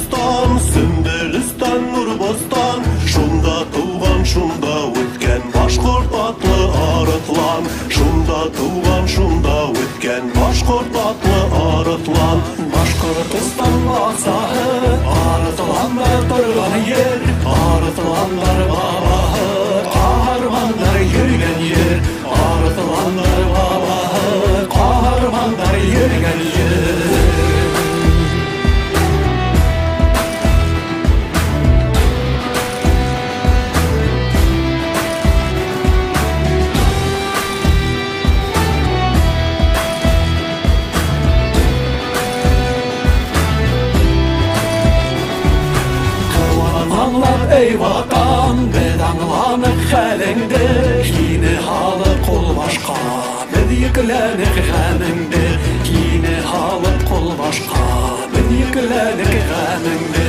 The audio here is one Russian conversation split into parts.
Башкортостан, Сөмбелстан, Нурбостан, шунда туган, шунда үткән башкорт атлы арытлан. Шунда туган, шунда үткән башкорт атлы арытлан. Башкортостан баксаһы, арытландар торган ер, арытландар бабаһы, каһармандар йөргән ер, арытландар бабаһы, каһармандар йөргән ер. Ey vatan, biz anlamak halinde, yine halı kol başka, biz yüklenik gönünde, yine halı kol başka, biz yüklenik gönünde.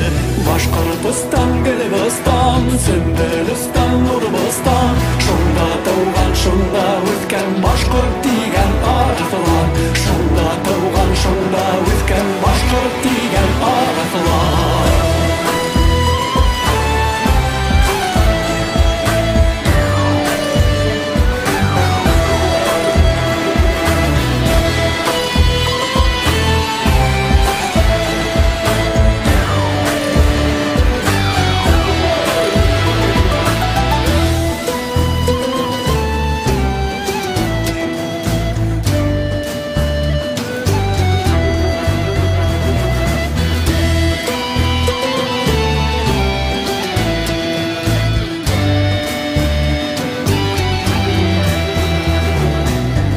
Bashkortostan, Gülbistan, Sümbülistan, Nurbistan, şunda doğan, şunda o'tgan bashkort degan arıtlan, şunda doğan, şunda o'tgan bashkort degan arıtlan.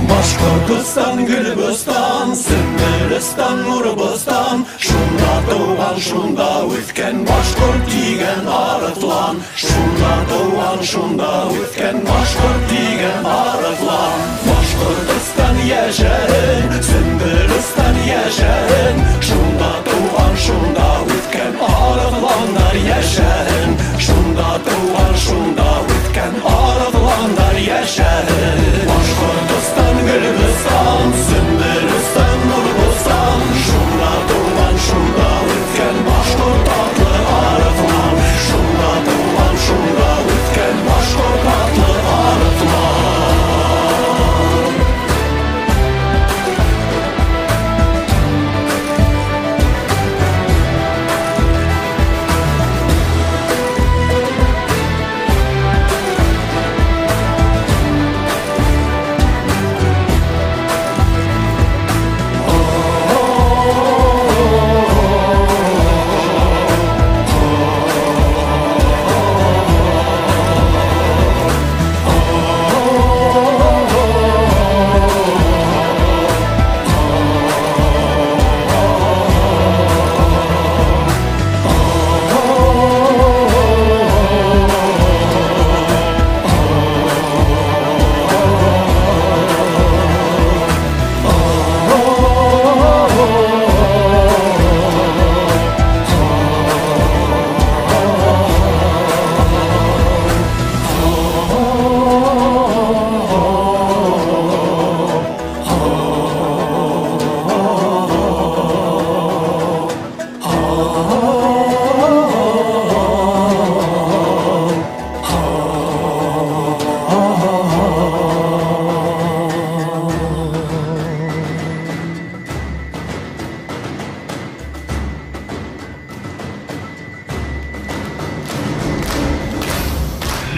Bashkortostan, Gülbistan, Sümbülistan, Nurbistan, şunda doğan, şunda o'tgan bashkort degan arıtlan. Şunda doğan, şunda o'tgan bashkort degan arıtlan. Bashkortostan yaşayın, Sümbülistan yaşayın, şunda doğan, şunda o'tgan arıtlanlar yaşayın. Şunda doğan, şunda o'tgan arıtlanlar yaşayın. Bashkortostan, Gülbistan, Sümbülistan, Nurbistan, şunda doğan, şunda o'tgan bashkort atlı arıtlan. Şunda doğan, şunda o'tgan bashkort atlı arıtlan.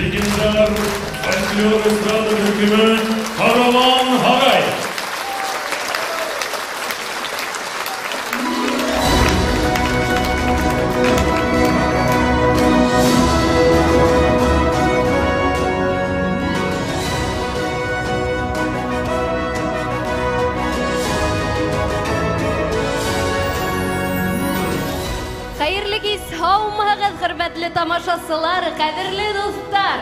Легендар, фольклор эстрады hükümü Karaman Haray. Hayırlı kez haumağız, hürmetli тамашасылар, кадерлі достар.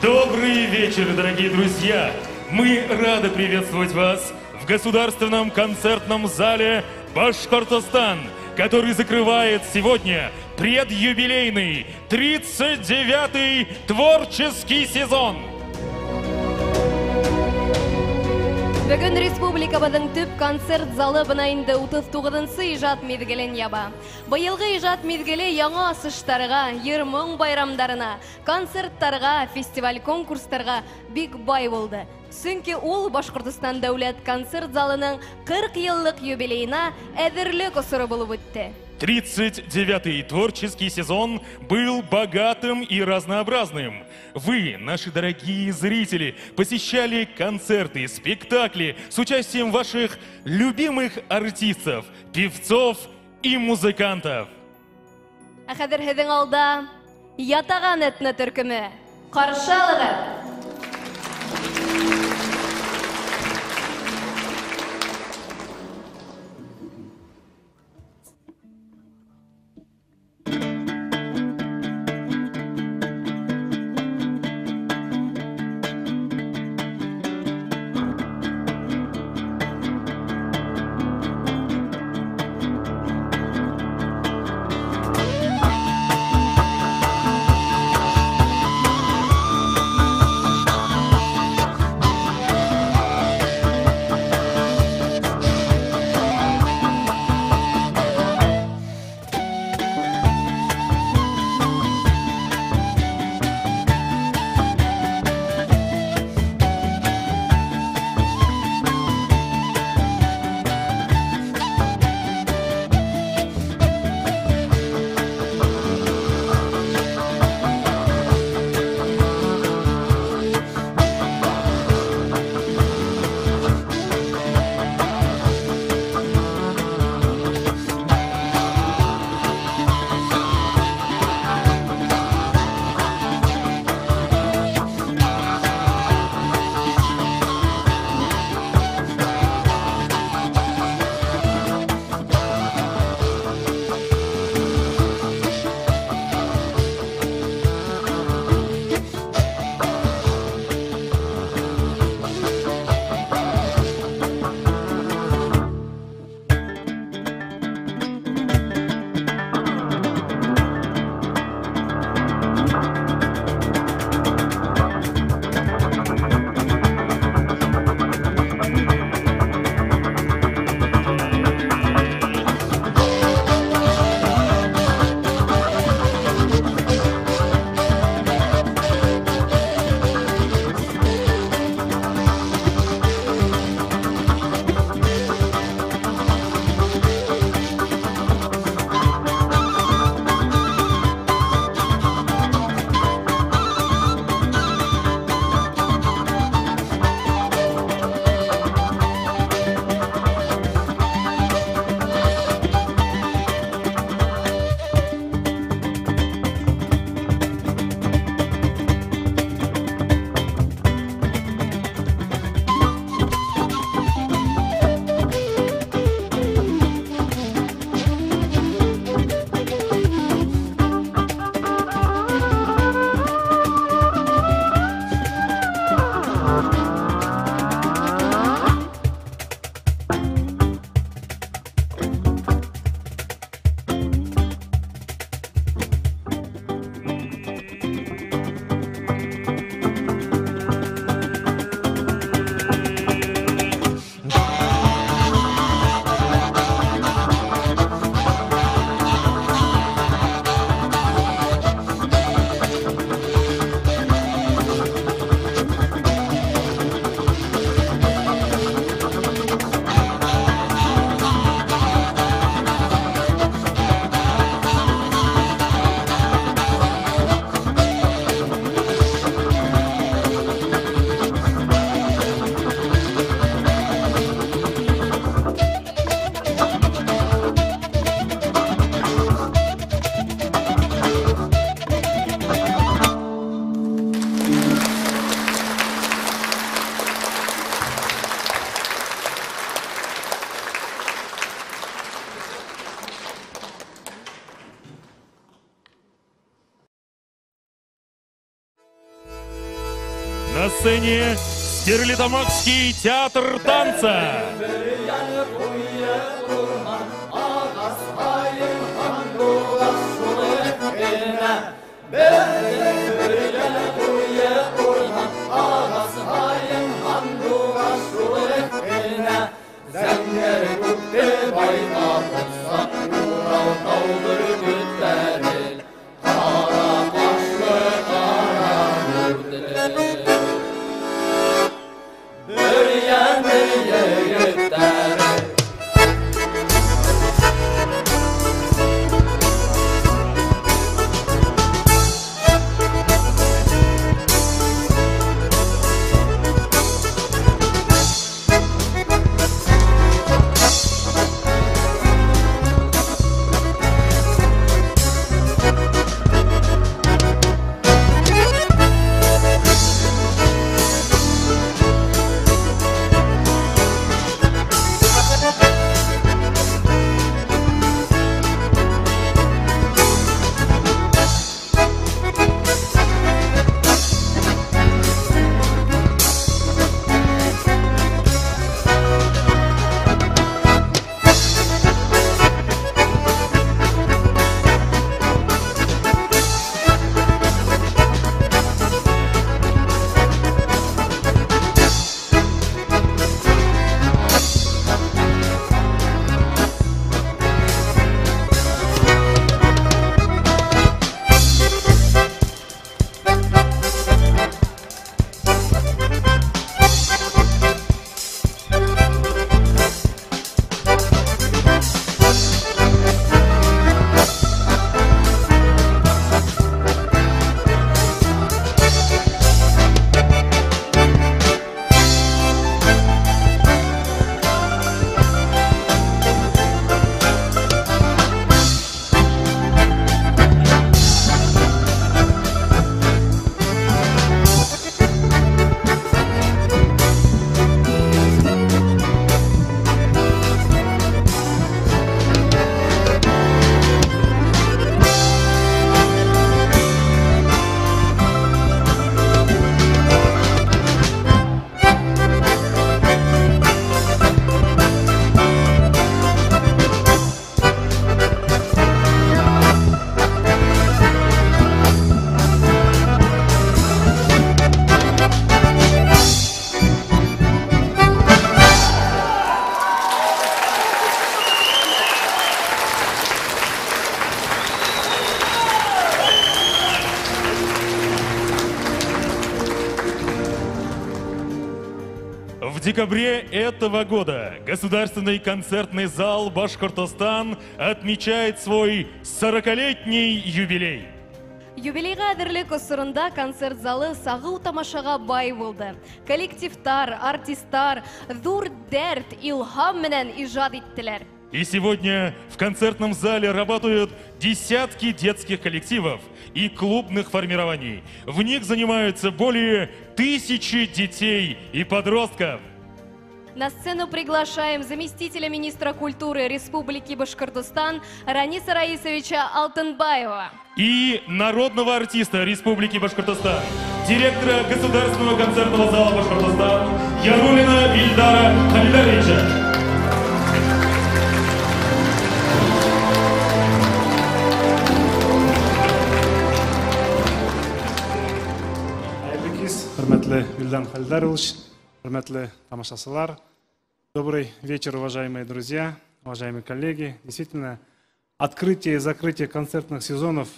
Добрый вечер, дорогие друзья! Мы рады приветствовать вас в государственном концертном зале Башкортостан, который закрывает сегодня предюбилейный 39-й творческий сезон. Бүгін республикабыздың төп концерт залы бына инде 39-нчы ижат мезгилен яба. Быелгы ижат мезгиле яңа асыштарга, йыр-моң байрамдарына, концерттарга, фестиваль конкурстарга бик бай булды. Чөнки ул Башкортстан дәүләт концерт залының 40 еллык юбилеена әзерлек осыры булып үтте. 39-й творческий сезон был богатым и разнообразным. Вы, наши дорогие зрители, посещали концерты, спектакли с участием ваших любимых артистов, певцов и музыкантов. Ә хәзер һезнең алда ятаган этне төркеме. Каршы алыгыз. На сцене Стерлитамакский театр танца. В декабре этого года Государственный концертный зал «Башкортостан» отмечает свой 40-летний юбилей. Юбилейға әдірлік ұсырында концерт залы сағыл тамашаға бай болды. Коллективтар, артисттар, зур дәрт, илхам менен ижад иттілер. И сегодня в концертном зале работают десятки детских коллективов и клубных формирований. В них занимаются более 1000 детей и подростков. На сцену приглашаем заместителя министра культуры Республики Башкортостан Раниса Раисовича Алтынбаева. И народного артиста Республики Башкортостан, директора Государственного концертного зала Башкортостан Ярулина Ильдара Халидаровича. Хурматлы Ильдар Халидарович, хурматлы тамашасылар. Добрый вечер, уважаемые друзья, уважаемые коллеги. Действительно, открытие и закрытие концертных сезонов,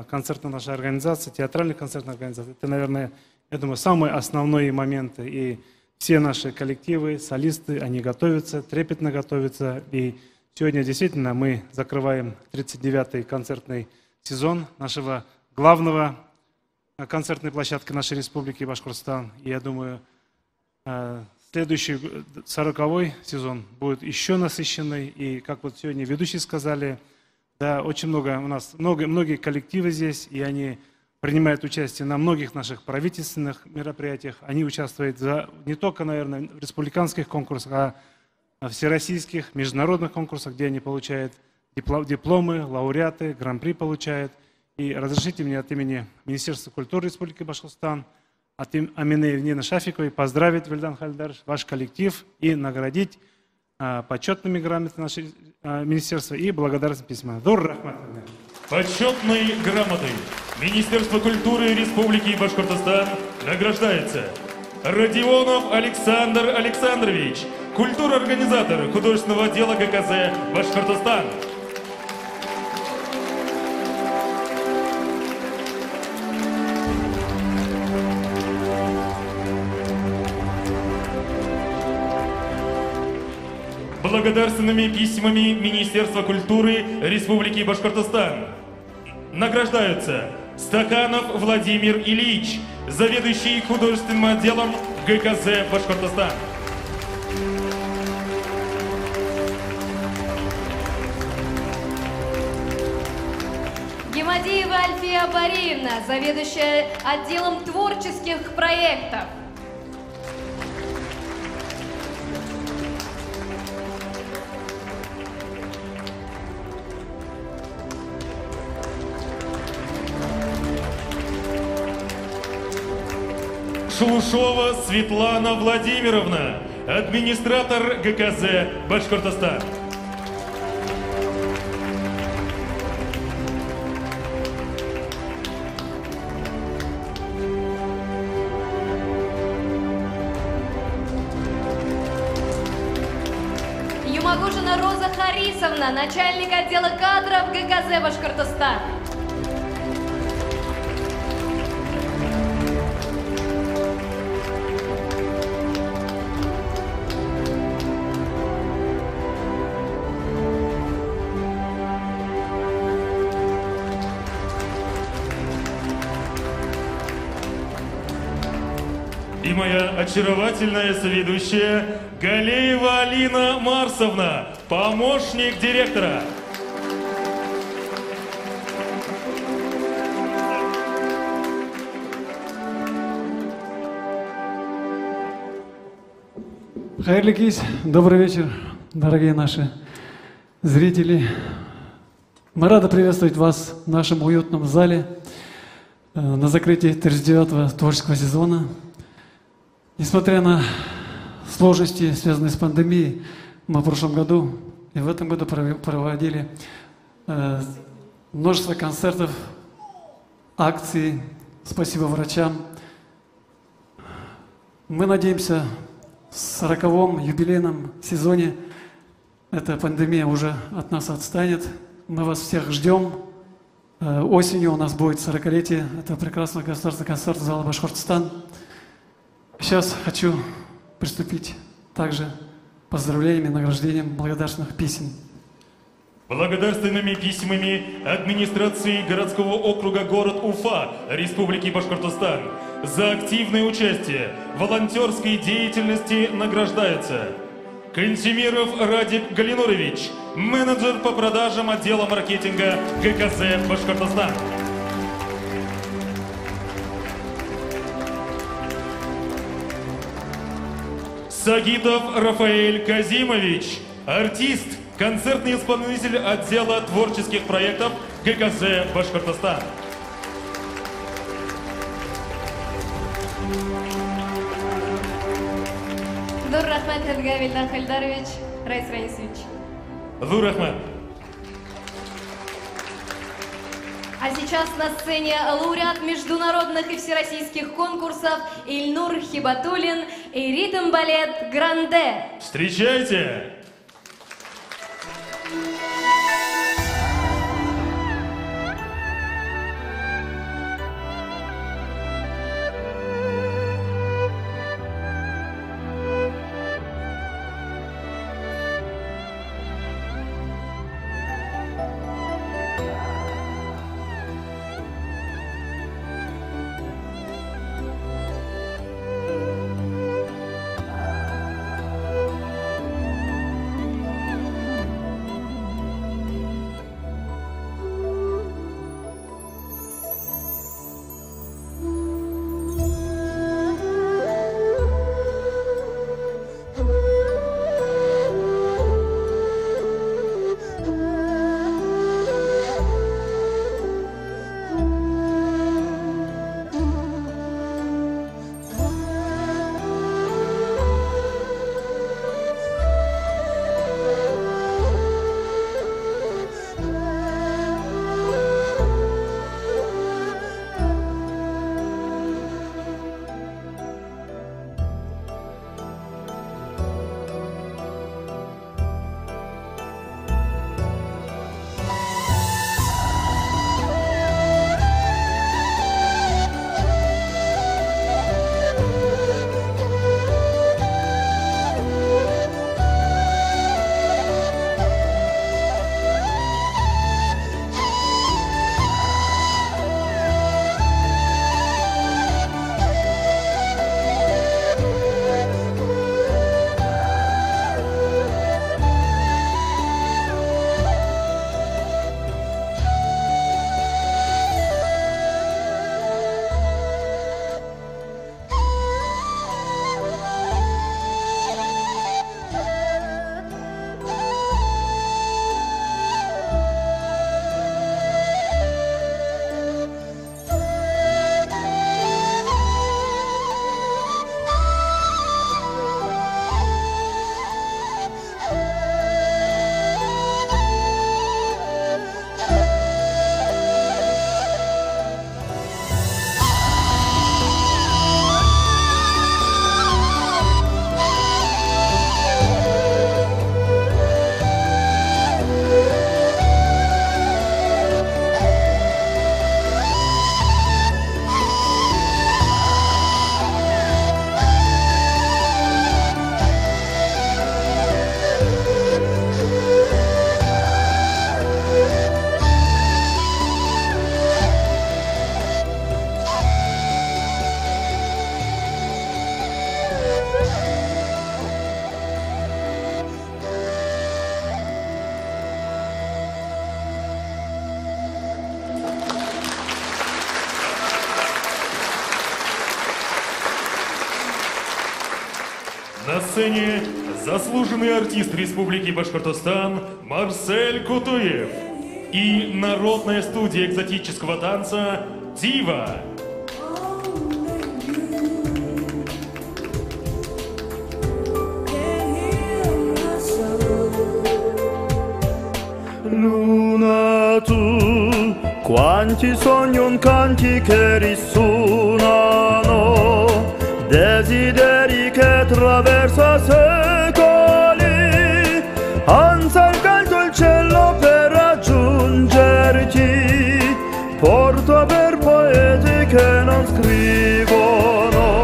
концертной нашей организации, театральной концертной организации, это, наверное, я думаю, самые основные моменты. И все наши коллективы, солисты, они готовятся, трепетно готовятся. И сегодня действительно мы закрываем 39-й концертный сезон нашего главного концертной площадки нашей Республики Башкортостан. И я думаю, следующий 40-й сезон будет еще насыщенный. И как вот сегодня ведущие сказали, да, очень много у нас, многие коллективы здесь, и они принимают участие на многих наших правительственных мероприятиях. Они участвуют не только, наверное, в республиканских конкурсах, а в всероссийских, международных конкурсах, где они получают дипломы, лауреаты, гран-при получают. И разрешите мне от имени Министерства культуры Республики Башкортостан, от Амины Евгеньевны Шафиковой поздравить, Вильдан Хальдар, ваш коллектив и наградить почетными грамотами нашего министерства и благодарственным письмом. Почетной грамотой Министерства культуры Республики Башкортостан награждается Родионов Александр Александрович, культура-организатор художественного отдела ГКЗ Башкортостан. Благодарственными письмами Министерства культуры Республики Башкортостан награждаются Стаканов Владимир Ильич, заведующий художественным отделом ГКЗ Башкортостан. Гемадиева Альфия Бариевна, заведующая отделом творческих проектов. Шелушова Светлана Владимировна, администратор ГКЗ Башкортостан. Юмагужина Роза Харисовна, начальник отдела кадров ГКЗ Башкортостан. И моя очаровательная соведущая Галеева Алина Марсовна, помощник директора. Хайрлы кис, добрый вечер, дорогие наши зрители. Мы рады приветствовать вас в нашем уютном зале на закрытии 39-го творческого сезона. Несмотря на сложности, связанные с пандемией, мы в прошлом году и в этом году проводили множество концертов, акций. Спасибо врачам. Мы надеемся, в 40-м юбилейном сезоне эта пандемия уже от нас отстанет. Мы вас всех ждем. Осенью у нас будет 40-летие. Это прекрасный государственный концерт зала Башкортостан. Сейчас хочу приступить также поздравлениями, награждением благодарственных писем. Благодарственными письмами администрации городского округа город Уфа Республики Башкортостан за активное участие в волонтерской деятельности награждается Кантемиров Радик Галинурович, менеджер по продажам отдела маркетинга ГКЗ Башкортостан. Сагитов Рафаэль Казимович, артист, концертный исполнитель отдела творческих проектов ГКЗ Башкортостан. Зур рахмат һеҙгә, Вильдан Хальдарович, Раис Раисович. Зур рахмат. А сейчас на сцене лауреат международных и всероссийских конкурсов Ильнур Хибатуллин и ритм-балет «Гранде». Встречайте! На сцене заслуженный артист Республики Башкортостан Марсель Кутуев и народная студия экзотического танца «Дива». Luna tu, quanti sogni canti che risuonano, desideri che attraversa secoli, alza il canto il cielo per raggiungerti, porta per poeti che non scrivono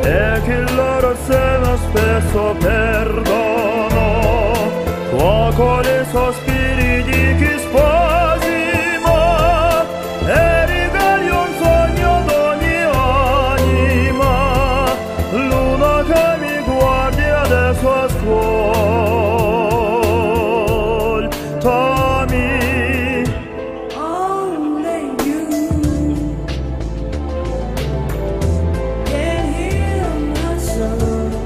e che loro se adesso perdono. Fuoco le sospiri di chi spasima e rivelia un sogno d'ogni anima. Luna che mi guardi adesso ascoltami. Only you can heal my soul.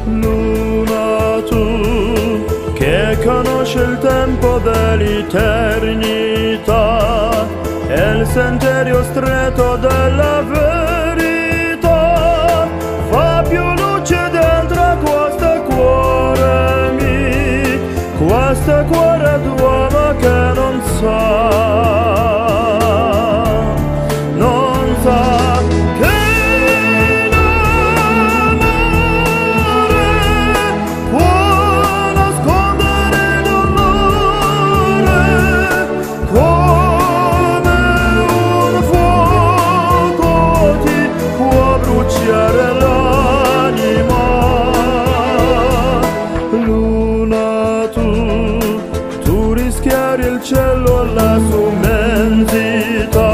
Luna, tu che conosci il tempo dell'eternità e il sentiero stretto della verità, fa più luce dentro questo cuore mio, questo cuore d'uomo che non sa che l'amore può nascondere il dolore come un fuoco ti può bruciare l'anima. Luna, tu rischiari il cielo e la sua immensità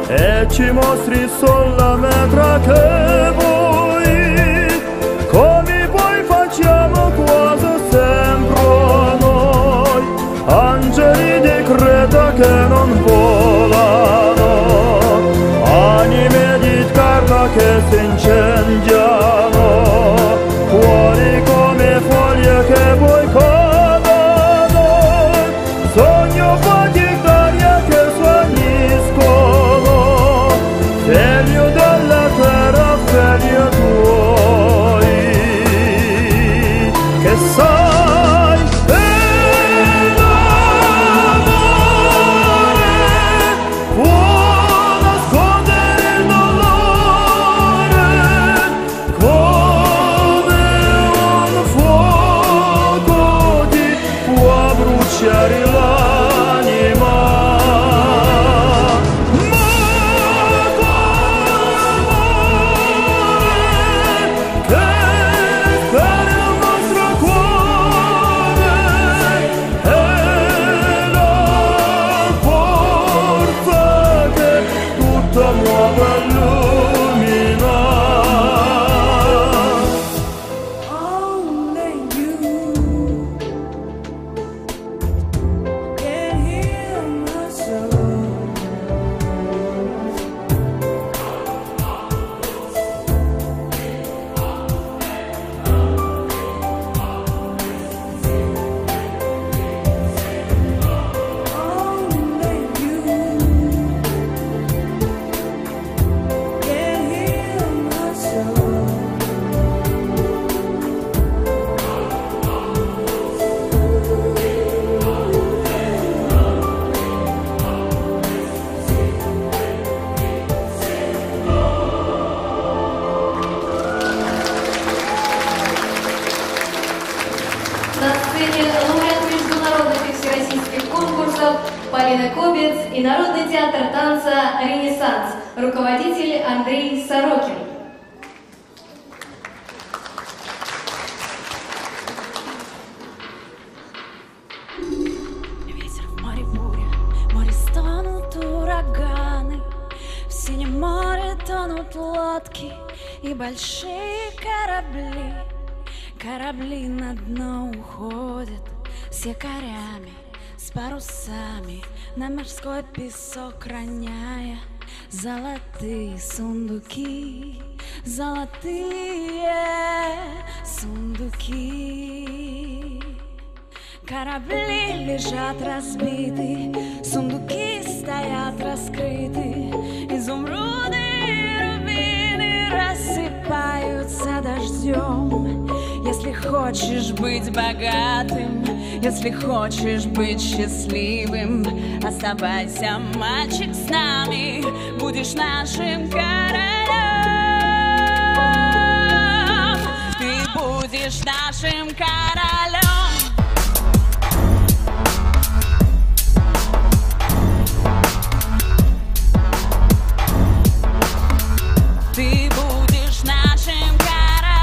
e ci mostri solo la metra che vuoi, come poi facciamo quasi sempre noi, angeli di creta che non volano, anime di carta che si incendiano, cuori come foglie che poi cadono, sogno fatti d'aria che svaniscono, figlio della terra, figlio tuoi, che sai l'amore può nascondere il dolore come un fuoco ti può bruciare l'anima. Ma che spera il nostro cuore è la forza che tutto muove e illumina. Only you can heal my soul. Only you can heal my soul. На сцене лауреат международных и всероссийских конкурсов Полина Кобец и Народный театр танца «Ренессанс», руководитель Андрей Сорокин. Ветер в море буря, в море стонут ураганы, в синем море тонут лодки и большие корабли. Корабли на дно уходят с якорями, с парусами, на морской песок роняя золотые сундуки, золотые сундуки. Корабли лежат разбиты, сундуки стоят раскрыты, изумруды и рубины рассыпаются дождем. Если хочешь быть богатым, если хочешь быть счастливым, оставайся, мальчик, с нами, будешь нашим королем. Ты будешь нашим королем. Ты будешь нашим королем.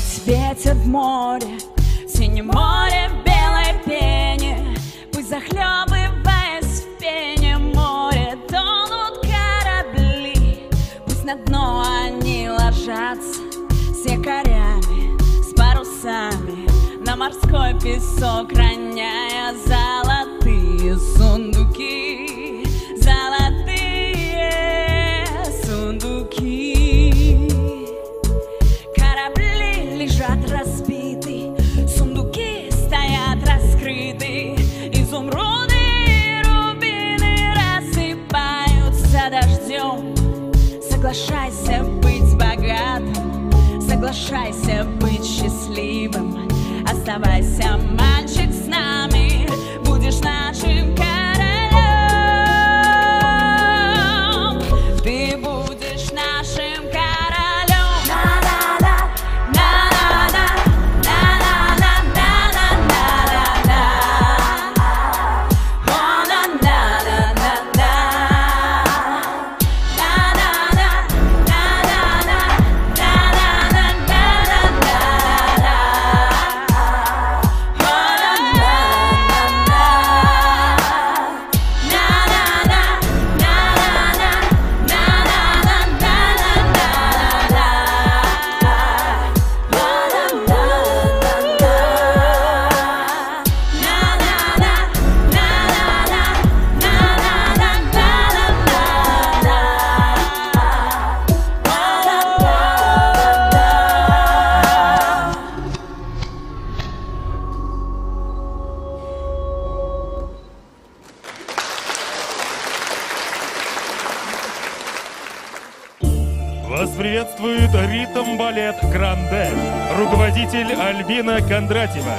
Ведь ветер в море, в синем море, в белой пене. Пусть захлебываясь в пене море, тонут корабли. Пусть на дно они ложатся с якорями, с парусами, на морской песок роняя золотые сундуки, золотые сундуки. Корабли лежат разбиты, сундуки стоят раскрыты, изумруды и рубины рассыпаются дождем. Соглашайся быть богатым, соглашайся быть счастливым, оставайся, мальчик, с нами, будешь нашим королем. Ты будешь нашим королем. На-на-на, на-на-на, на-на-на, на-на-на, о, на-на-на-на-на. Вас приветствует ритм-балет «Гранде», руководитель Альбина Кондратьева.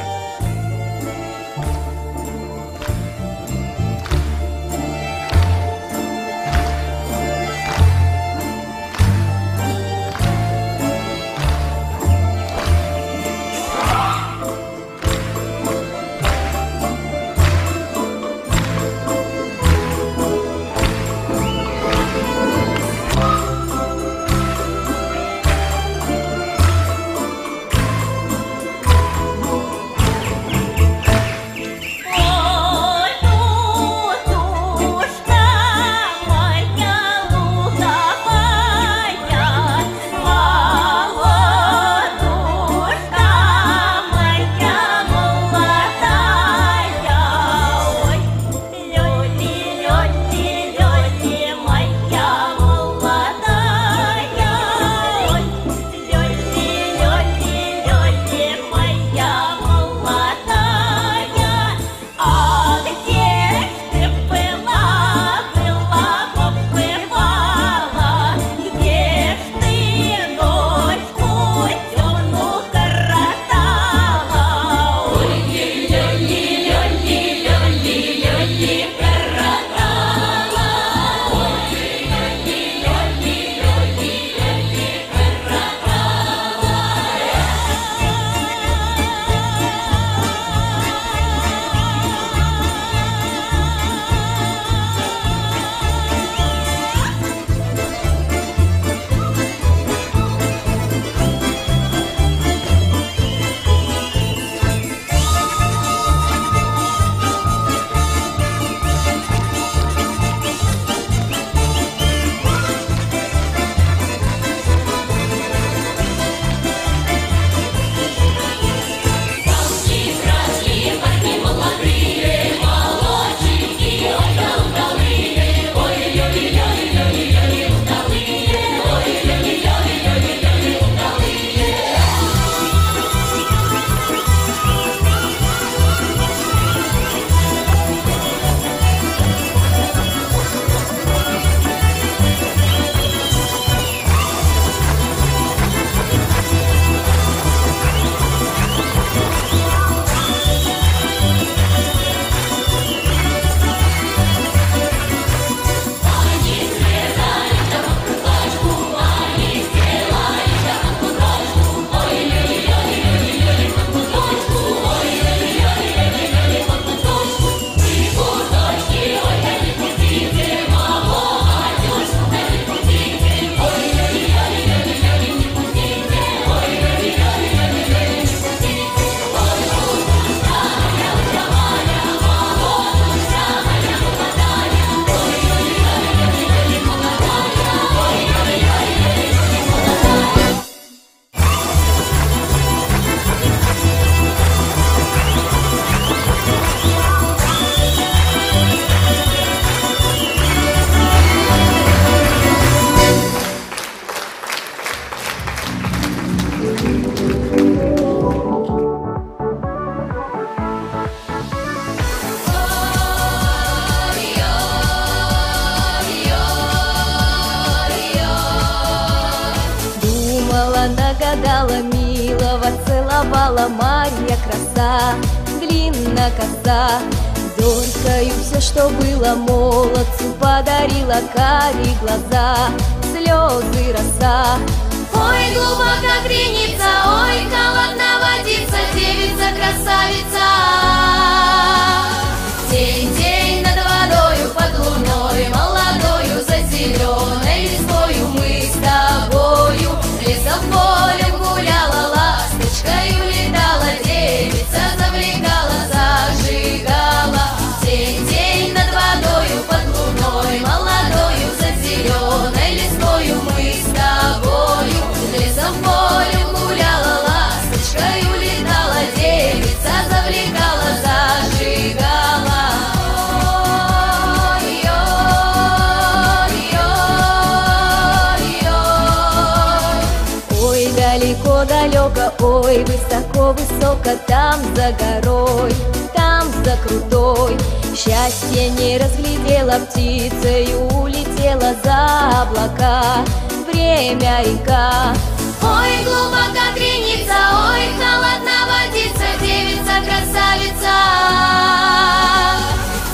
загадала милого, целовала Марья краса, длинная коса. Донькою все, что было молодцу, подарила карие глаза, слезы роса. Ой, глубока креница, ой, холодна водица, девица красавица. День-день над водою, под луною, молодою, за зеленой листвою мы с тобою. Лесом полем гуляла, ласточкою летала, девица завлекала, зажигала. День-день над водою, под луной, молодою, за зеленой листвою мы с тобою. Лесом полем гуляла, ласточкою летала, девица завлекала, зажигала. Ой, далеко-далеко, ой, высоко-высоко, там за горой, там за крутой. Счастье не разглядела, птицею улетела за облака. Время река. Ой, глубока креница, ой, холодна водица, девица красавица.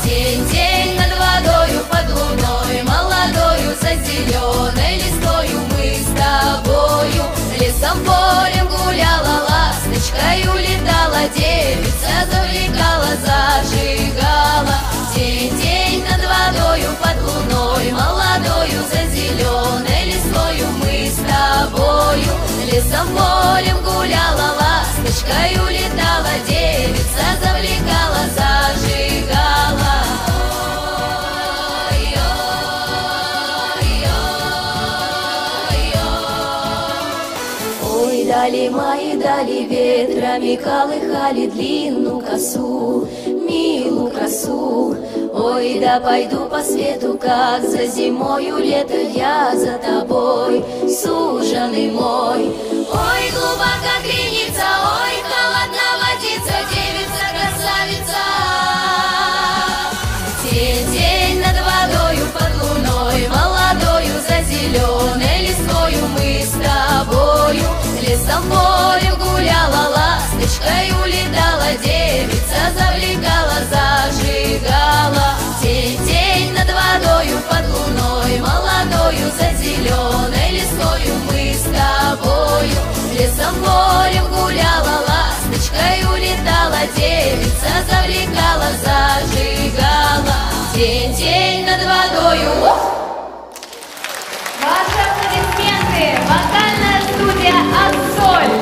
День-день над водою, под луною, молодою, за зеленой листвою мы с тобою. Лесом полем гуляла, ласточкою летала, девица завлекала, зажигала. День-день над водою, под луною, молодою, за зеленой листвою мы с тобою. Лесом полем гуляла, ласточкою летала, девица завлекала, зажигала. Ой, дали мои, дали ветрами, колыхали длинную косу, милую красу. Ой, да пойду по свету, как за зимою лето, я за тобой, суженый мой. Ой, глубока креница, ой, холодна водица, девица красавица. День-день над водою, под луной, молодою, за зеленой листвою мы с тобою. Лесом полем гуляла, ласточкою летала, девица завлекала, зажигала. День-день над водою, под луной, молодою, за зеленой листвою мы с тобою. Лесом полем гуляла, ласточкою летала, девица завлекала, зажигала. День-день над водою. Ваши аплодисменты! Вокальная студия «Ассоль».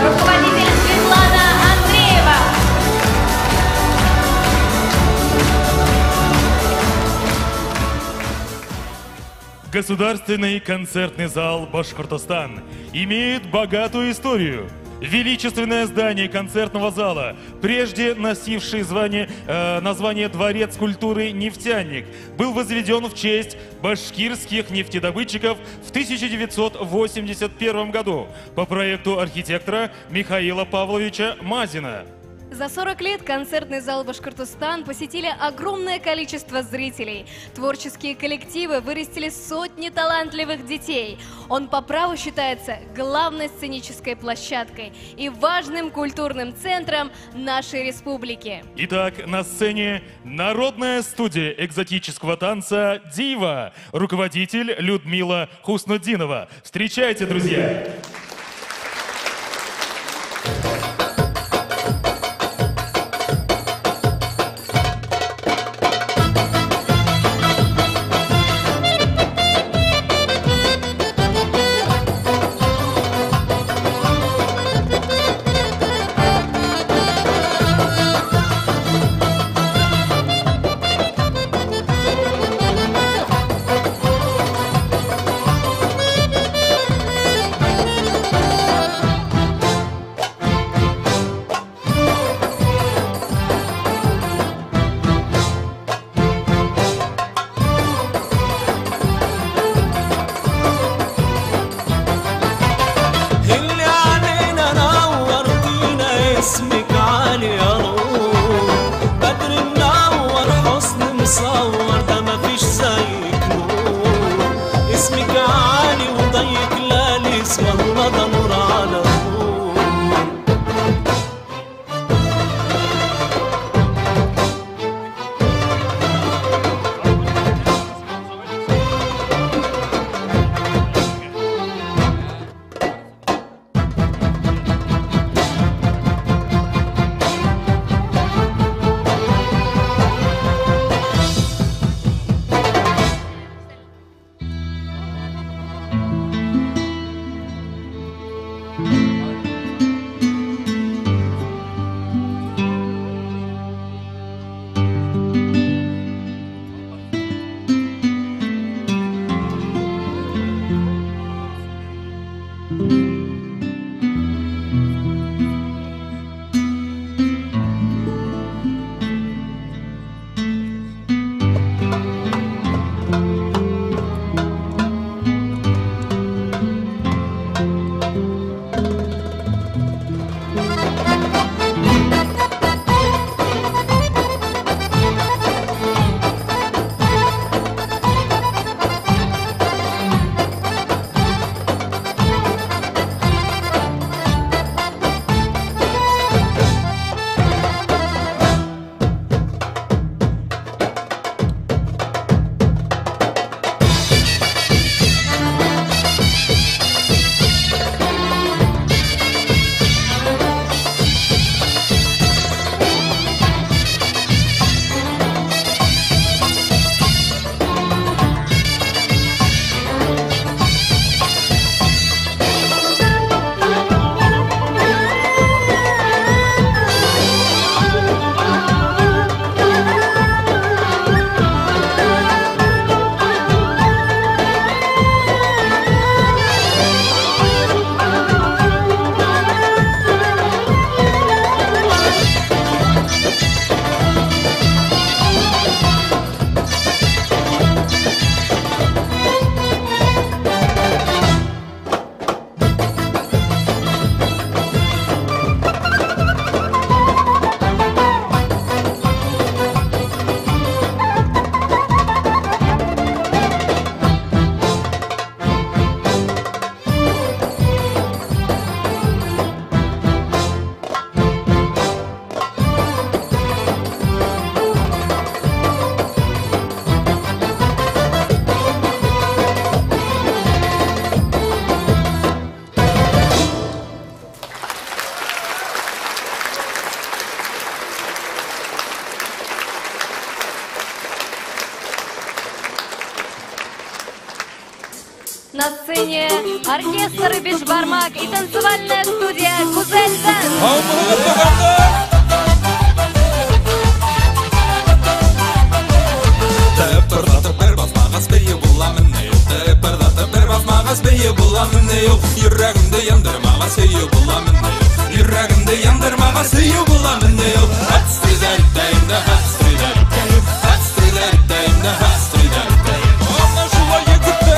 Руководитель Светлана Андреева. Государственный концертный зал «Башкортостан» имеет богатую историю. Величественное здание концертного зала, прежде носившее название «Дворец культуры «Нефтяник», был возведен в честь башкирских нефтедобытчиков в 1981 году по проекту архитектора Михаила Павловича Мазина. За 40 лет концертный зал «Башкортостан» посетили огромное количество зрителей. Творческие коллективы вырастили сотни талантливых детей. Он по праву считается главной сценической площадкой и важным культурным центром нашей республики. Итак, на сцене народная студия экзотического танца «Дива», руководитель Людмила Хуснуддинова. Встречайте, друзья! На сцене оркестр «Бешбармак» и танцевальная студия «Гузельден». Yüragimde yandırmağa seyi bulamınıyor. Yüragimde yandırmağa seyi bulamınıyor. Hatstriderim de hatstriderim. Hatstriderim de hatstriderim. Ona şula yekütte.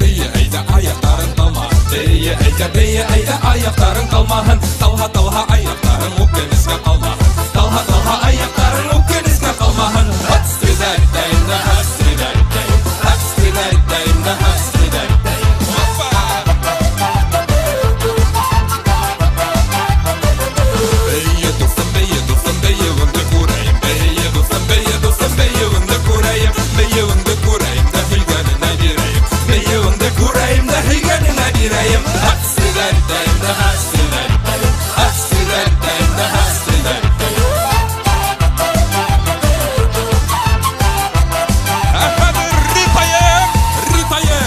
Beye eyde ayakların kalma. Beye eyde ayakların kalmahın. Talha talha ayakların okyanusga kalmahın. Talha talha ayakların okyanusga kalmahın. Hatstriderim de hatstriderim. Hatstriderim de hatstriderim. Beye dostum beye vındı kurayım. Beye dostum beye vındı kurayım. Beye vındı kurayım da hilganına gireyim. Beye vındı kurayım da hilganına gireyim. Hatstriderim de hatstriderim. Hatstriderim de hatstriderim. Ritayım.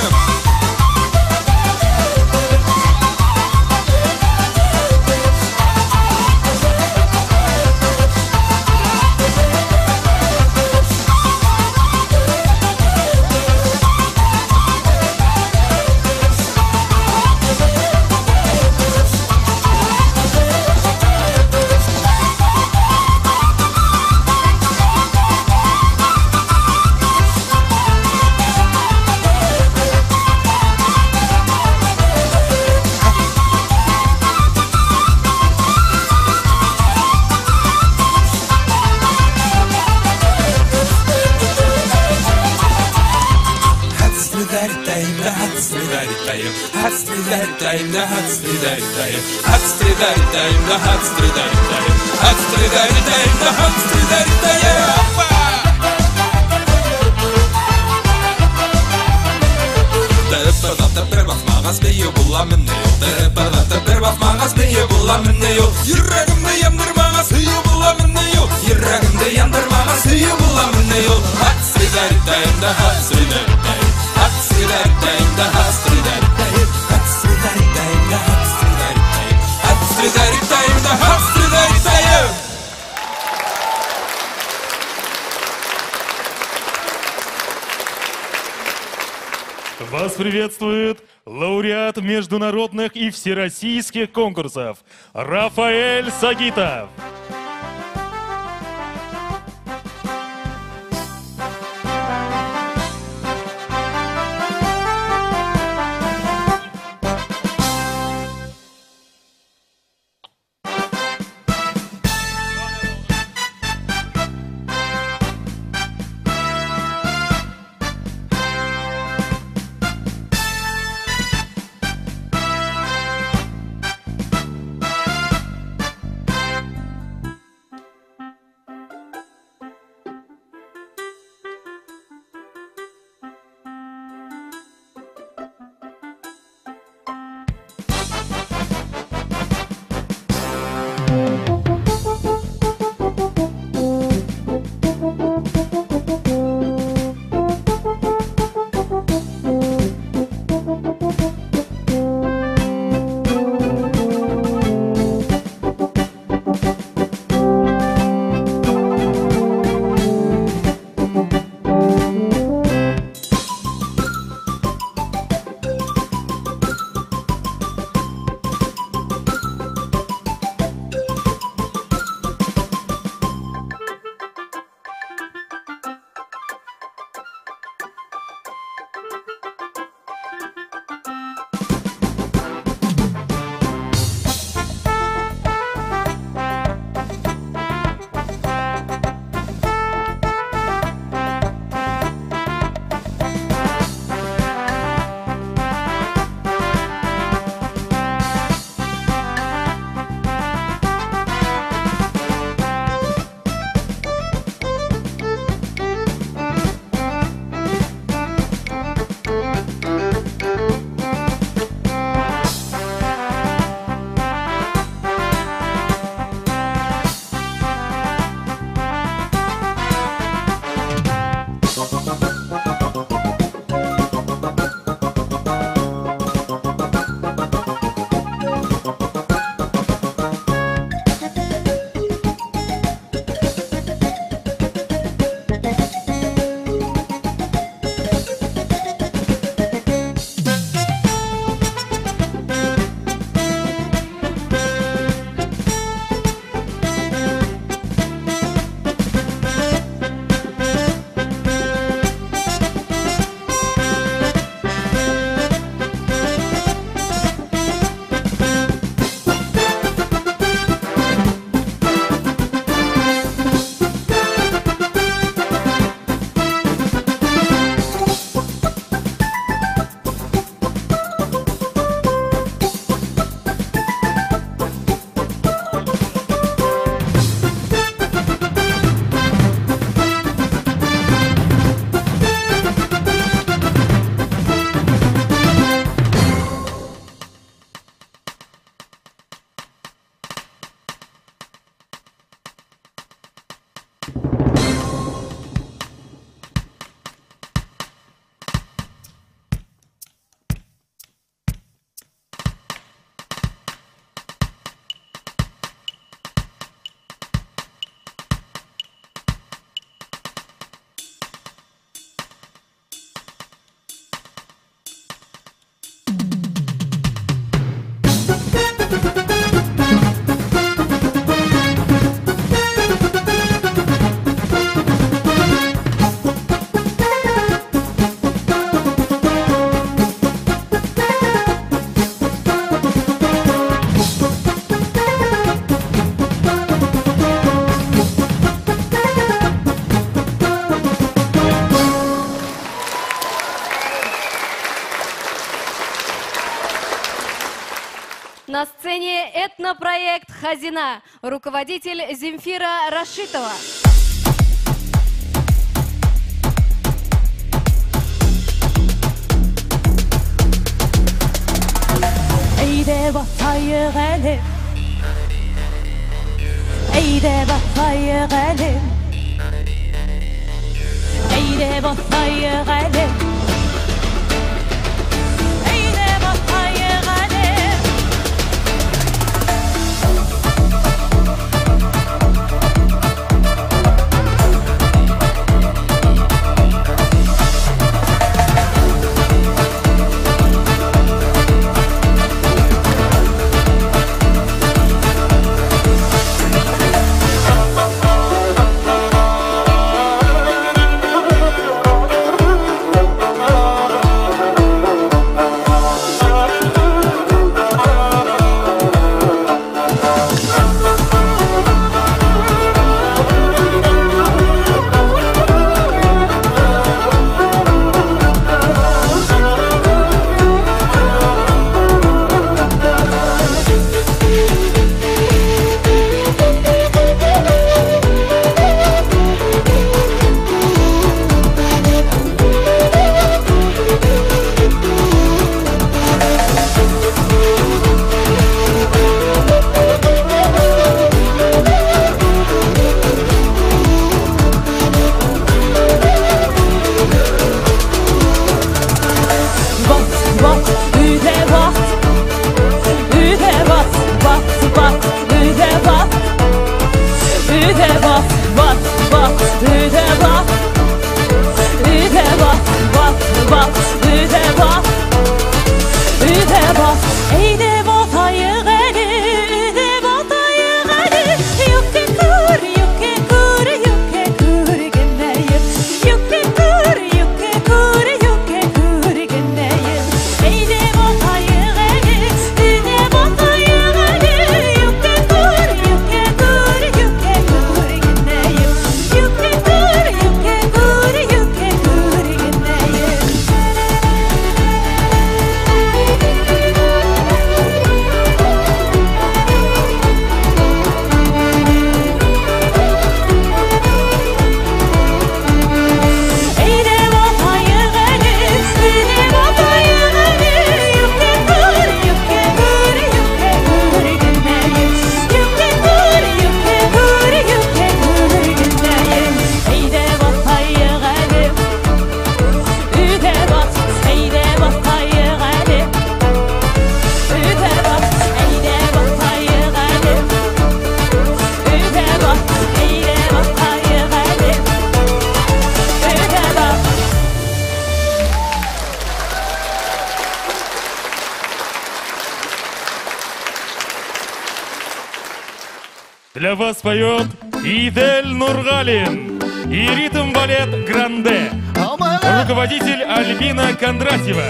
Yüragimde yandırmağa seyi bulamınıyor. Yüragimde yandırmağa seyi bulamınıyor. Hatstriderim de hatstriderim. Hatstriderim de hatstriderim. Hatstriderim de hatstriderim. Hatstriderim de hatstriderim. Вас приветствует лауреат международных и всероссийских конкурсов Рафаэль Сагитов. Этнопроект «Хазина». Руководитель Земфира Рашитова. Eyde batayı gelim, eyde batayı gelim, eyde batayı gelim, eyde batayı gelim. Для вас поет Идель Нургалин и ритм-балет «Гранде». Руководитель Альбина Кондратьева.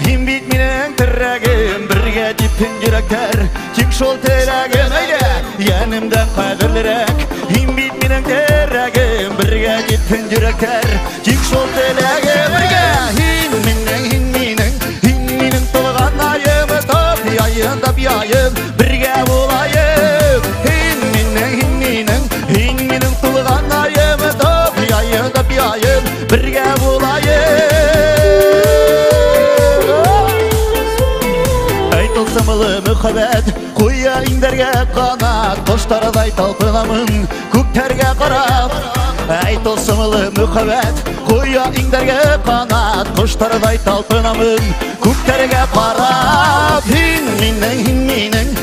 Him bit minen terragim birge dipin yürekler kim şol teragim öyle yanımdan kadirlerek him bit minen terragim birge dipin yürekler kim şol teragim birge him minen tolgan ayımı top yayında bir ayım birge olayım him minen tolgan ayımı top yayında bir ayım birge olayım. Tılsımlı mühabbet Kuya inderge kanat Koştaraday talpınamın Kukterge karab Ey tılsımlı mühabbet Kuya inderge kanat Koştaraday talpınamın Kukterge karab Hinminin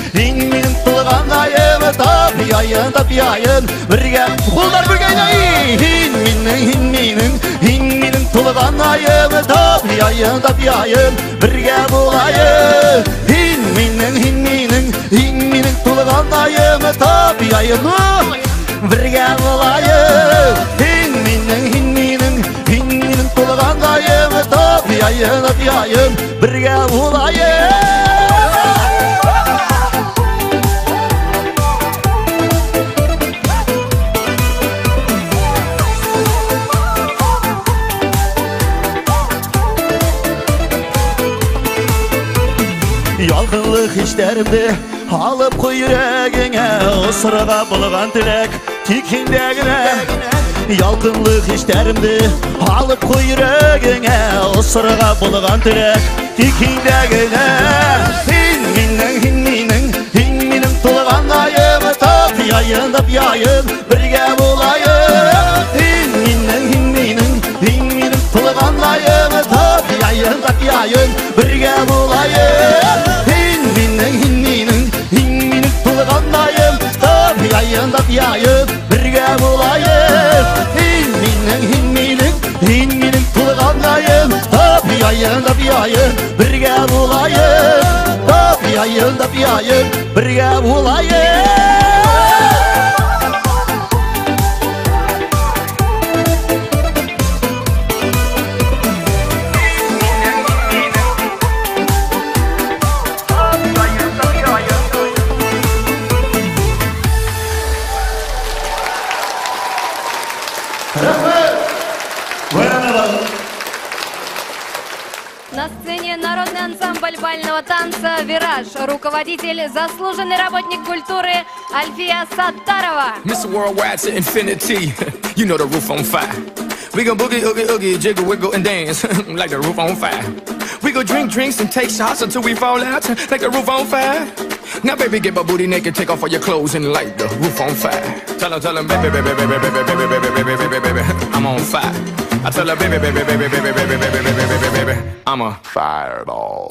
tılgan ayımı Tabi yayında bir ayın Birge kullar birgeyle Hinminin tılgan ayımı Tabi yayında bir ayın Birge bulayım Hinminin tılgan ayımı Tabi yayını Birge bulayım Hinminin ayanıp yayın birge bulayım. Yalgınlık işlerimde alıp koy yüreğine, ısırığa bulgan tilek tikindegine. Yalgınlık işlerimde alıp koy yüreğine, ısırığa bulgan tilek tikindegine. Hinminin tulgan ayımı top yayınıp yayın birge bulayım. Hinminin tulgan ayımı top yayınıp yayın birge bulayım. Hinminin tulgan ayım top yayınıp yayın birge bulayım. Hinminin tulgan ayım top yayınıp yayın birge bulayım. Top yayınıp yayın birge bulayım. На сцене народный ансамбль бального танца «Вираж». Руководитель, заслуженный работник культуры Альфия Саттарова. Mr. Worldwide to infinity, you know the roof on fire. We gon' boogie, oogie, oogie, jiggle, wiggle, and dance like the roof on fire. We go drink drinks and take shots until we fall out like the roof on fire. Now baby, get my booty naked, take off all your clothes and light the roof on fire. Tell him, baby, baby, baby, baby, baby, baby, baby, baby, baby, baby, I'm on fire. I tell her, baby, baby, baby, baby, baby, baby, baby, baby, baby, baby, I'm a fireball.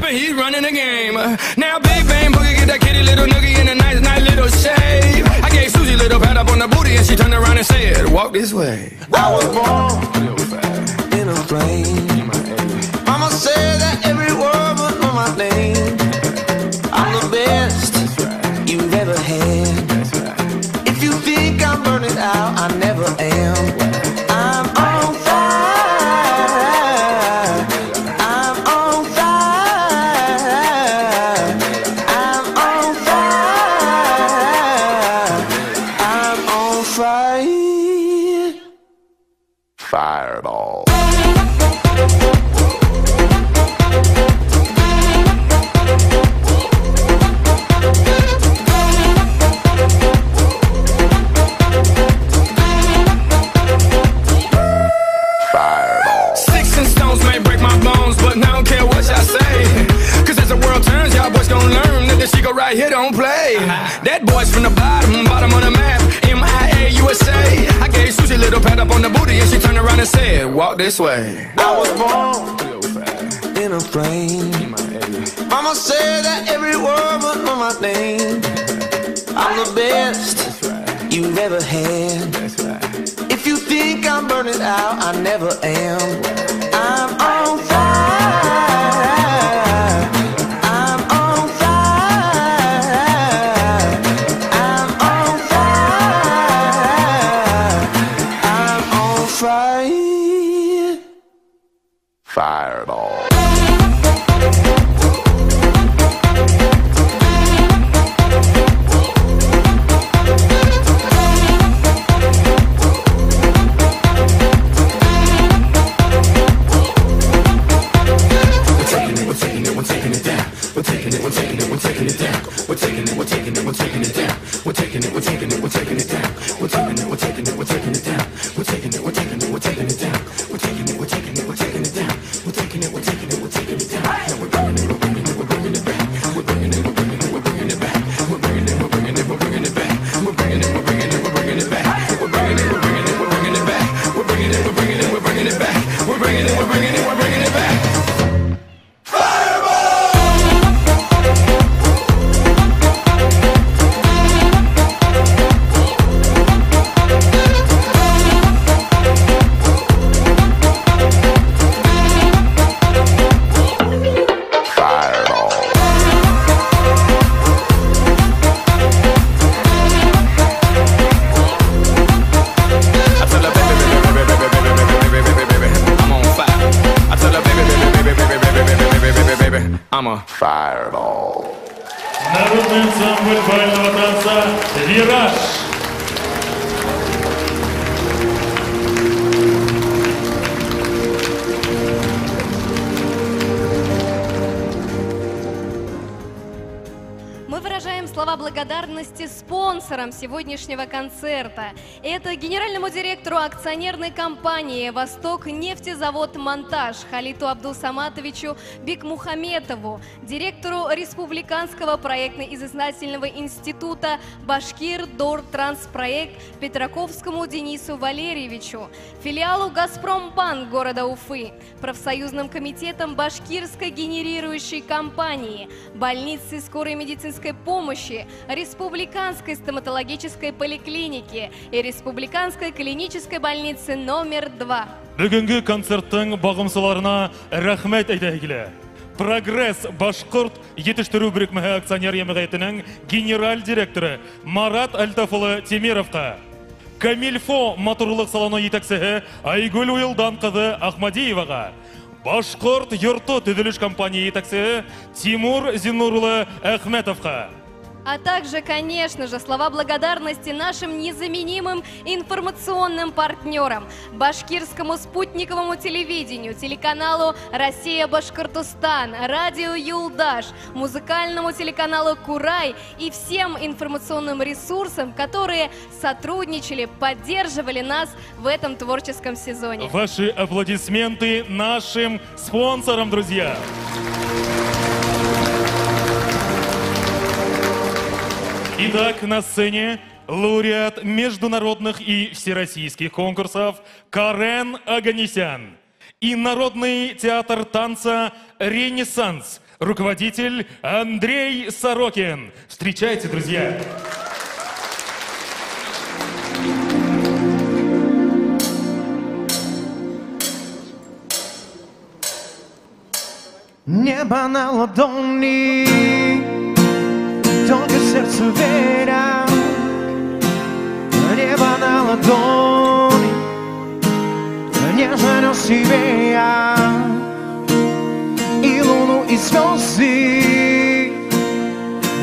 He's running the game. Now Big Bang Boogie get that kitty little noogie in a nice little shave. I gave Susie a little pat up on the booty and she turned around and said, walk this way. I was born in a plane. Mama said that every word was on my name. I'm the best you've ever had. If you think I'm burning out, I never am. I'm on fire. Fireball. Fireball. Sticks and stones may break my bones, but I don't care what y'all say. Cause as the world turns, y'all boys gon' learn that this shit go right here don't play. That boy's from the bottom of the map. MIA USA. I gave Susie a little pat up on the booty and she turned around and said, walk this way. I was born in a plane. Mama said that every word was on my name. I'm the best you've ever had. If you think I'm burning out, I never am. I'm on fire. I'm on fire. I'm on fire. I'm on fire. Fireball. We're taking it down. I'm a fireball. Народный ансамбль бального танца «Вираж». Мы выражаем слова благодарности спонсорам сегодняшнего концерта. Это генеральному директору акционерной компании «Восток нефтезавод Монтаж» Халиту Абдулсаматовичу Бекмухаметову, директору Республиканского проектно-изыскательного института «Башкир Дор Транспроект» Петраковскому Денису Валерьевичу, филиалу «Газпромбанк» города Уфы, профсоюзным комитетом Башкирской генерирующей компании, больницы скорой медицинской помощи, Республиканской стоматологической поликлиники и Республиканской клинической больницы номер 2. Бүгінгі концерттің бағымсыларына рахмет әйтәгілі. Прогресс Башқұрт етіштіру бірікмәхі акционер еміғайтының генераль директоры Марат Альтафылы Темировқа, Камильфо моторлық салоны етәксігі Айгүл Уилдан қызы Ахмадиеваға, Башқұрт юрты түзіліш компании етәксігі Тимур Зинурлы Ахметовқа. А также, конечно же, слова благодарности нашим незаменимым информационным партнерам, Башкирскому спутниковому телевидению, телеканалу «Россия-Башкортостан», радио «Юлдаш», музыкальному телеканалу «Курай» и всем информационным ресурсам, которые сотрудничали, поддерживали нас в этом творческом сезоне. Ваши аплодисменты нашим спонсорам, друзья! Итак, на сцене лауреат международных и всероссийских конкурсов Карен Аганесян и Народный театр танца «Ренессанс», руководитель Андрей Сорокин. Встречайте, друзья! Небо на ладони, только сердце веря. Небо на ладони, нежно нес себе я. И луну, и звезды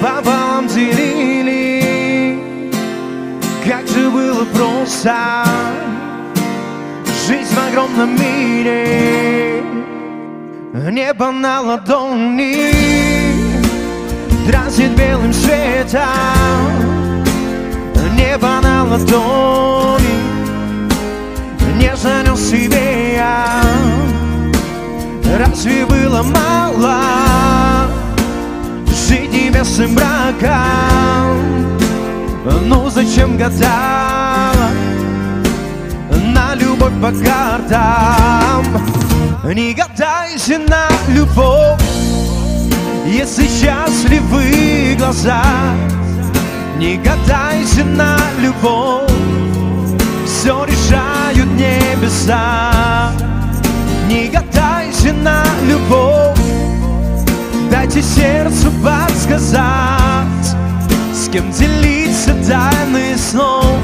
пополам делили. Как же было просто жить в огромном мире. Небо на ладони дразнит белым светом. Небо на ладони нежно нес себе я. Разве было мало жить небесным браком? Ну зачем гадала на любовь по картам? Не гадайте на любовь, если счастливы глаза. Не гадайте на любовь, все решают небеса. Не гадайте на любовь, дайте сердцу подсказать. С кем делиться тайны снов,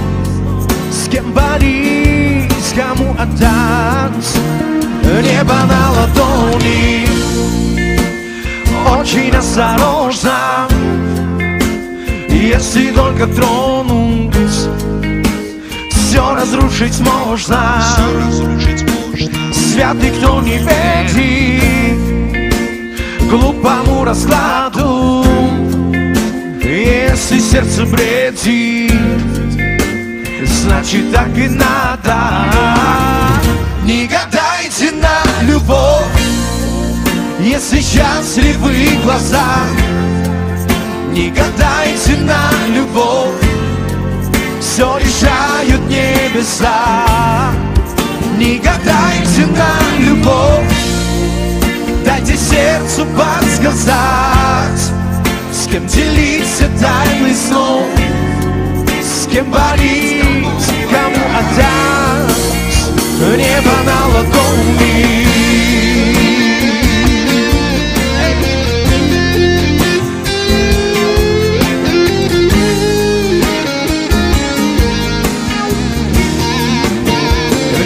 с кем болеть, кому отдать. Небо на ладони, очень осторожно. Если только тронуть, все разрушить можно. Святый, кто не верит глупому раскладу. Если сердце бредит, значит так и надо. Не гадайте на любовь, если счастливы глаза. Не гадайте на любовь, все решают небеса. Не гадайте на любовь, дайте сердцу подсказать. С кем делиться тайны снов, с кем болеть, кому отдать. Небо на ладони.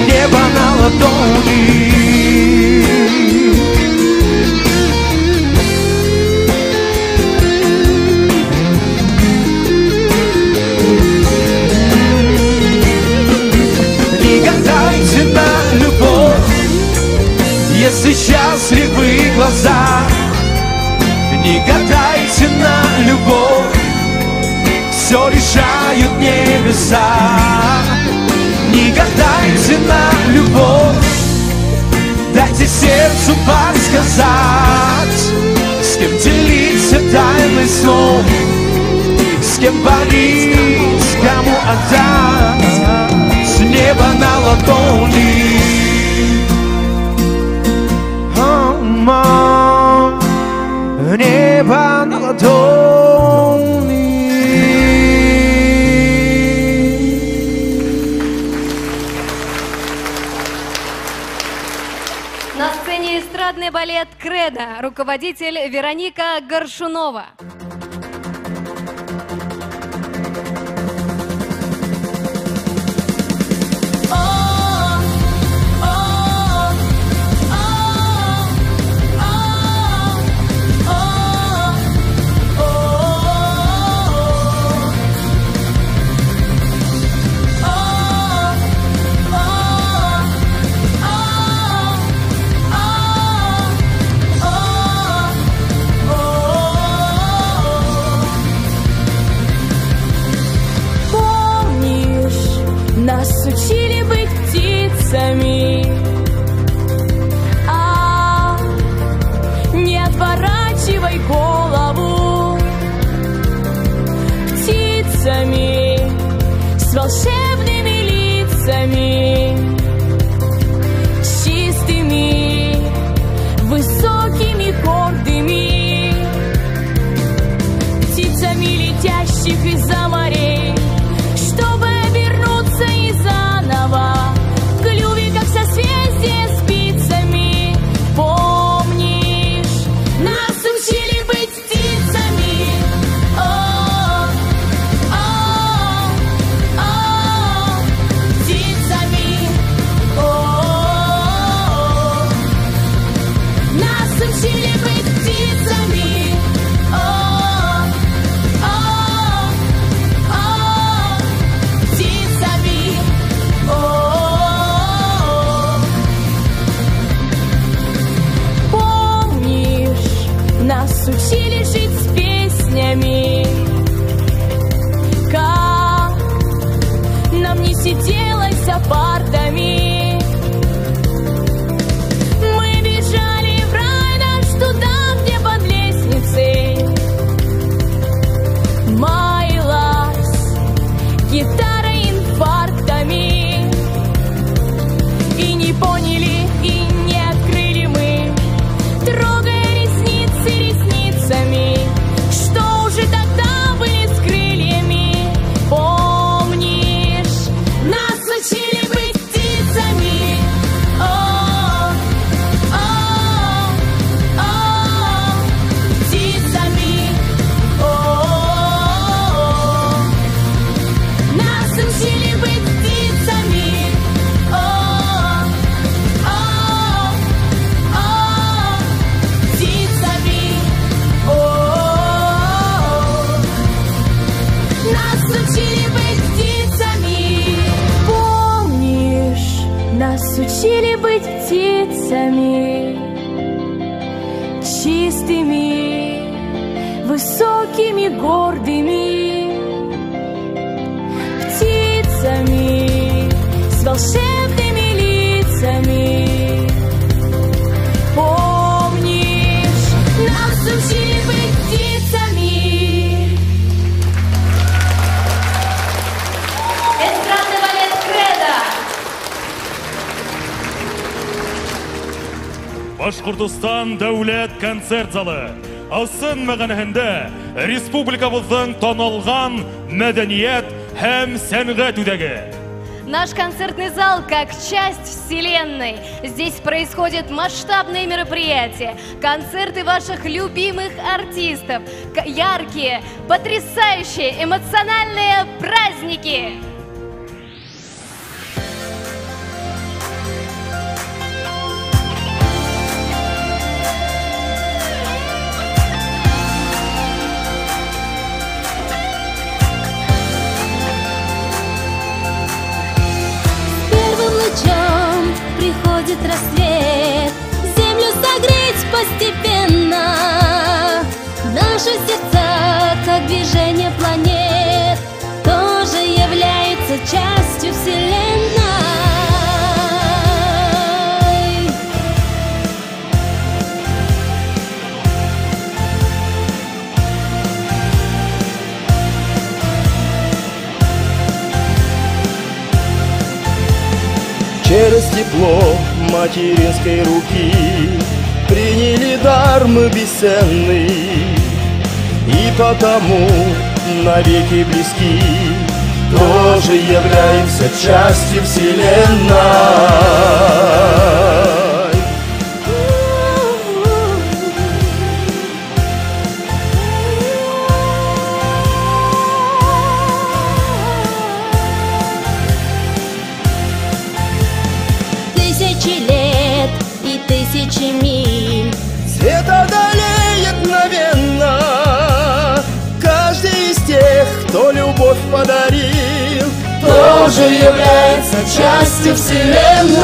Небо на ладони. счастливые глаза. Не гадайте на любовь, все решают небеса. Не гадайте на любовь, дайте сердцу подсказать, с кем делиться тайной снов, с кем болеть, кому отдать, с неба на ладони. Небо на ладони. На сцене эстрадный балет «Кредо», руководитель Вероника Горшунова. Нас учили быть птицами, не отворачивай голову. Птицами с волшебными лицами, чистыми, высокими, гордыми. Птицами летящих из-за морей, чтобы обернуться и заново в клюве, как созвездие спицами. Помнишь, нас учили быть птицами. Птицами. Нас учили быть птицами. Нас учили жить с песнями, как нам не сиделось за партами. Мы бежали в рай наш туда, где под лестницей маялась гитара инфарктами. И не поняли, и не открыли мы, трогая ресницами, что уже тогда были с крыльями. Помнишь, нас учили быть птицами. Птицами. Нас учили быть птицами. Нас учили быть птицами. Помнишь, нас учили быть птицами, чистыми, высокими, гордыми. Птицами с волшебными лицами. Помнишь, нас учили быть птицами. Эстрадный балет «Кредо». Башкортостан дәүләт концерт залы. Асын мәгънәһендә республикабызның танылган мәдәният һәм сәнгать үдәге. Наш концертный зал как часть вселенной. Здесь происходят масштабные мероприятия, концерты ваших любимых артистов, яркие, потрясающие, эмоциональные праздники. Приходит рассвет, землю согревает. тепло материнской руки, приняли дар мы бесценный, и потому навеки близки, тоже являемся частью Вселенной. Тысячи лет и тысячи миль Свет одолеет мгновенно каждый из тех, кто любовь подарил, тоже является частью Вселенной.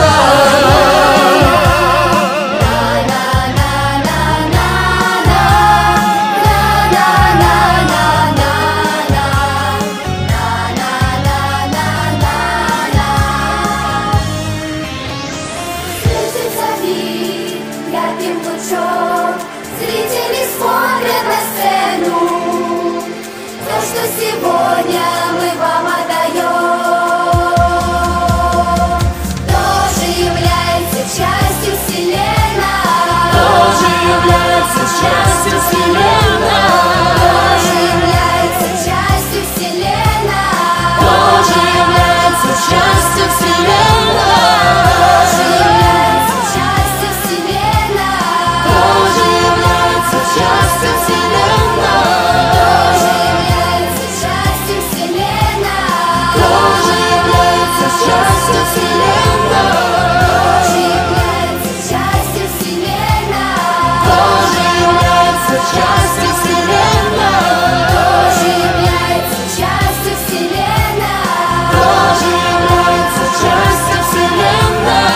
Зрители смотрят на сцену. То, что сегодня мы вам отдаем, тоже является частью Вселенной. Тоже является частью Вселенной. Тоже является частью Вселенной. Тоже является частью Вселенной. Тоже является частью Вселенной. Тоже является частью Вселенной. Тоже является частью Вселенной. Тоже является частью Вселенной. Тоже является частью Вселенной. Тоже является частью Вселенной. Тоже является частью Вселенной. Тоже является частью Вселенной.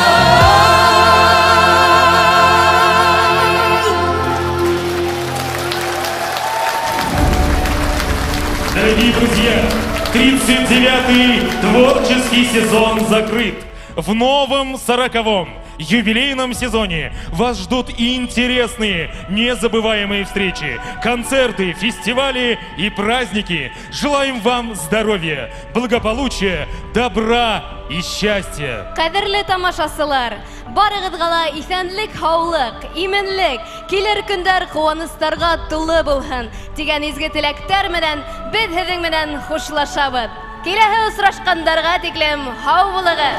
Дорогие друзья, 39-й творческий сезон закрыт. В новом 40-м юбилейном сезоне вас ждут интересные, незабываемые встречи, концерты, фестивали и праздники. Желаем вам здоровья, благополучия, добра и счастья. Кадерле тамашасылар, барыгызга ла исәнлек, һаулык, именлек, килер көндәр куанычтарга тулы булһын дигән изге теләктәр менән без һезнең менән хушлашабыз. Киләһе очрашкандарга тиклем һау булыгыз.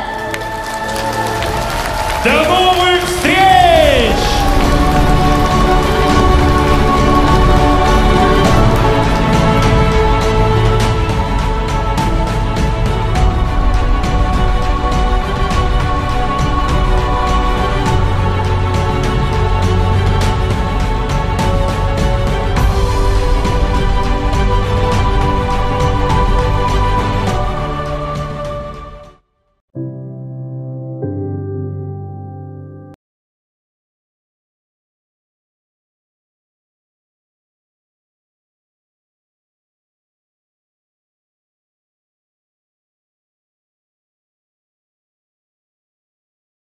До